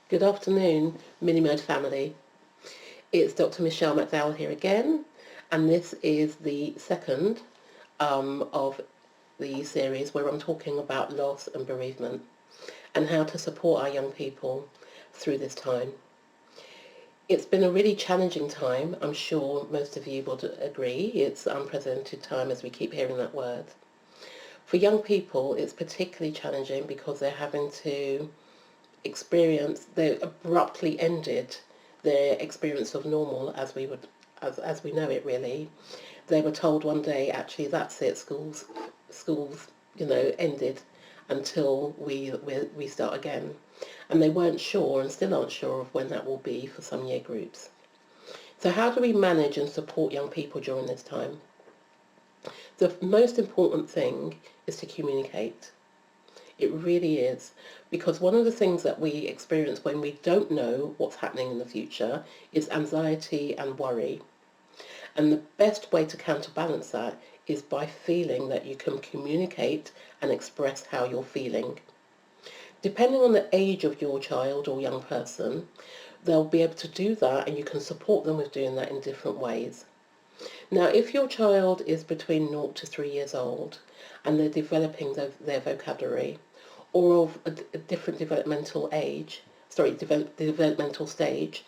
Good afternoon, Minimode family. It's Dr Michele McDowell here again, and this is the second of the series where I'm talking about loss and bereavement and how to support our young people through this time. It's been a really challenging time. I'm sure most of you would agree. It's unprecedented time, as we keep hearing that word. For young people, it's particularly challenging because they're having to they abruptly ended their experience of normal as we know it. Really, they were told one day, actually, that's it, schools ended until we start again, and they weren't sure and still aren't sure of when that will be for some year groups. So how do we manage and support young people during this time? The most important thing is to communicate. It really is, because one of the things that we experience when we don't know what's happening in the future is anxiety and worry. And the best way to counterbalance that is by feeling that you can communicate and express how you're feeling. Depending on the age of your child or young person, they'll be able to do that, and you can support them with doing that in different ways. Now, if your child is between 0 to 3 years old and they're developing their vocabulary, or of a different developmental stage,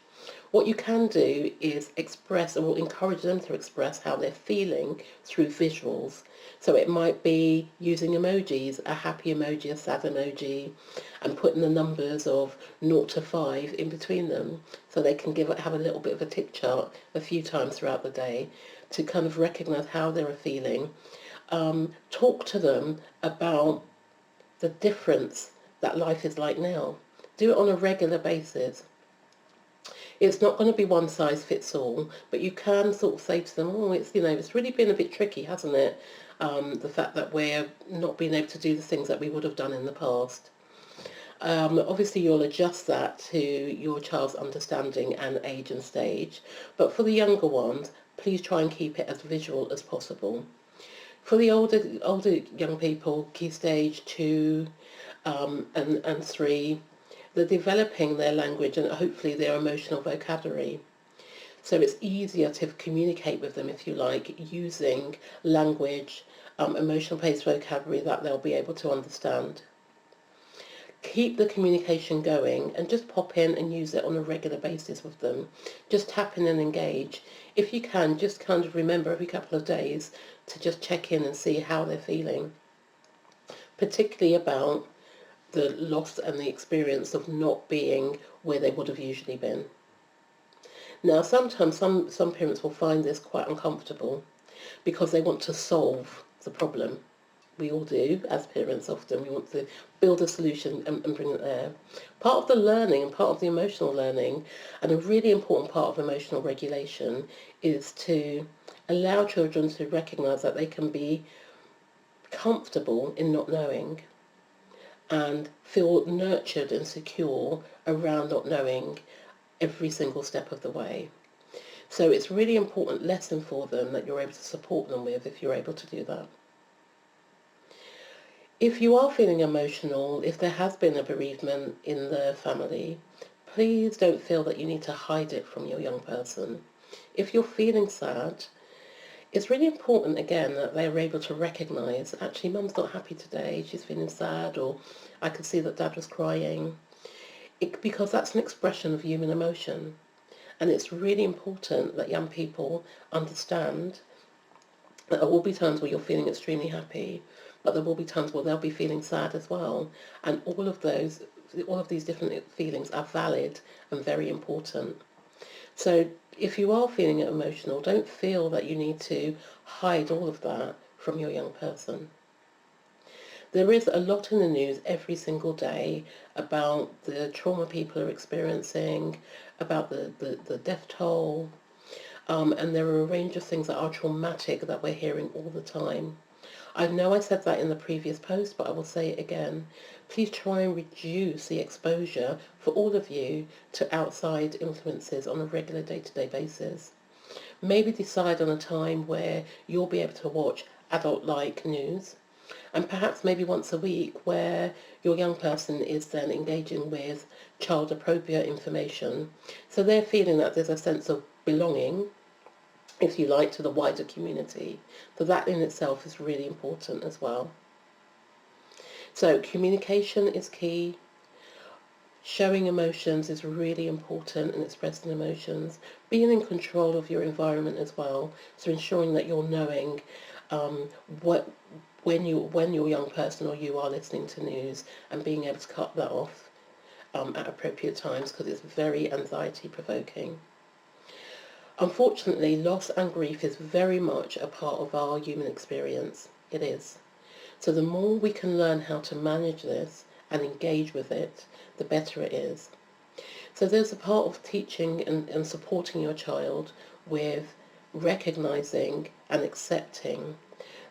what you can do is express, or encourage them to express how they're feeling through visuals. So it might be using emojis, a happy emoji, a sad emoji, and putting the numbers of 0 to 5 in between them, so they can have a little bit of a tick chart a few times throughout the day to kind of recognize how they're feeling. Talk to them about the difference that life is like now. Do it on a regular basis. It's not going to be one size fits all, but you can sort of say to them, oh, it's really been a bit tricky, hasn't it? The fact that we're not being able to do the things that we would have done in the past. Obviously, you'll adjust that to your child's understanding and age and stage, but for the younger ones, please try and keep it as visual as possible. For the older young people, key stage 2 and 3, they're developing their language and hopefully their emotional vocabulary. So it's easier to communicate with them, if you like, using language, emotional-based vocabulary that they'll be able to understand. Keep the communication going and just pop in and use it on a regular basis with them. Just tap in and engage. If you can, just kind of remember every couple of days to just check in and see how they're feeling, particularly about the loss and the experience of not being where they would have usually been. Now, sometimes some parents will find this quite uncomfortable because they want to solve the problem. We all do, as parents often. We want to build a solution and bring it there. Part of the learning and part of the emotional learning, and a really important part of emotional regulation, is to allow children to recognise that they can be comfortable in not knowing and feel nurtured and secure around not knowing every single step of the way. So it's a really important lesson for them that you're able to support them with if you're able to do that. If you are feeling emotional, if there has been a bereavement in the family, please don't feel that you need to hide it from your young person. If you're feeling sad, it's really important, again, that they're able to recognise, actually, Mum's not happy today, she's feeling sad, or I could see that Dad was crying. Because that's an expression of human emotion. And it's really important that young people understand that there will be times where you're feeling extremely happy, but there will be times where they'll be feeling sad as well. And all of these different feelings are valid and very important. So if you are feeling emotional, don't feel that you need to hide all of that from your young person. There is a lot in the news every single day about the trauma people are experiencing, about the death toll, and there are a range of things that are traumatic that we're hearing all the time. I know I said that in the previous post, but I will say it again. Please try and reduce the exposure for all of you to outside influences on a regular day-to-day basis. Maybe decide on a time where you'll be able to watch adult-like news, And perhaps maybe once a week where your young person is then engaging with child appropriate information. So they're feeling that there's a sense of belonging, if you like, to the wider community. So that in itself is really important as well. So communication is key. Showing emotions is really important, and expressing emotions. Being in control of your environment as well. So ensuring that you're knowing what when your young person or you are listening to news, and being able to cut that off at appropriate times, because it's very anxiety provoking. Unfortunately, loss and grief is very much a part of our human experience. It is. So the more we can learn how to manage this and engage with it, the better it is. So there's a part of teaching and supporting your child with recognizing and accepting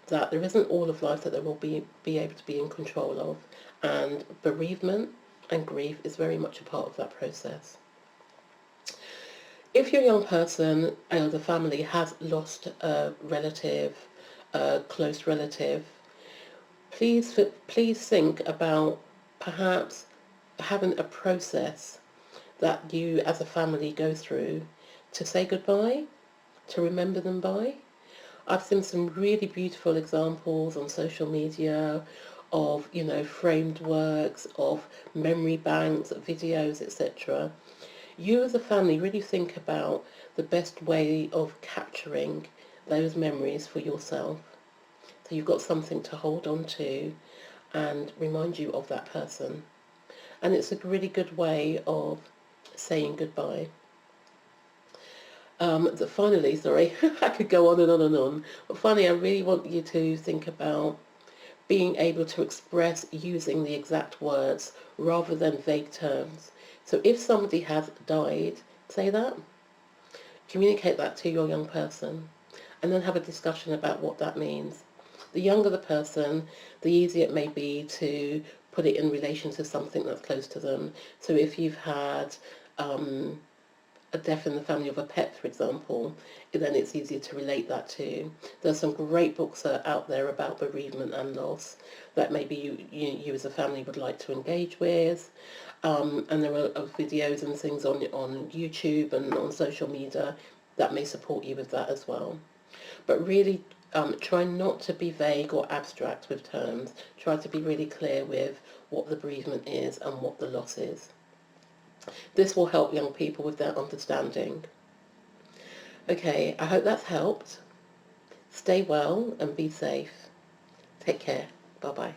that there isn't all of life that they will be able to be in control of, and bereavement and grief is very much a part of that process. If your young person or the family has lost a relative, a close relative, please think about perhaps having a process that you as a family go through to say goodbye, to remember them by. I've seen some really beautiful examples on social media of, framed works, of memory banks, videos, etc. You as a family really think about the best way of capturing those memories for yourself. So you've got something to hold on to and remind you of that person. And it's a really good way of saying goodbye. Finally, sorry, I could go on and on and on, but finally I really want you to think about being able to express using the exact words rather than vague terms. So if somebody has died, say that. Communicate that to your young person, and then have a discussion about what that means. The younger the person, the easier it may be to put it in relation to something that's close to them. So if you've had a death in the family of a pet, for example, then it's easier to relate that to. There's some great books out there about bereavement and loss that maybe you as a family would like to engage with. And there are videos and things on YouTube and on social media that may support you with that as well. But really try not to be vague or abstract with terms. Try to be really clear with what the bereavement is and what the loss is. This will help young people with their understanding. Okay, I hope that's helped. Stay well and be safe. Take care. Bye-bye.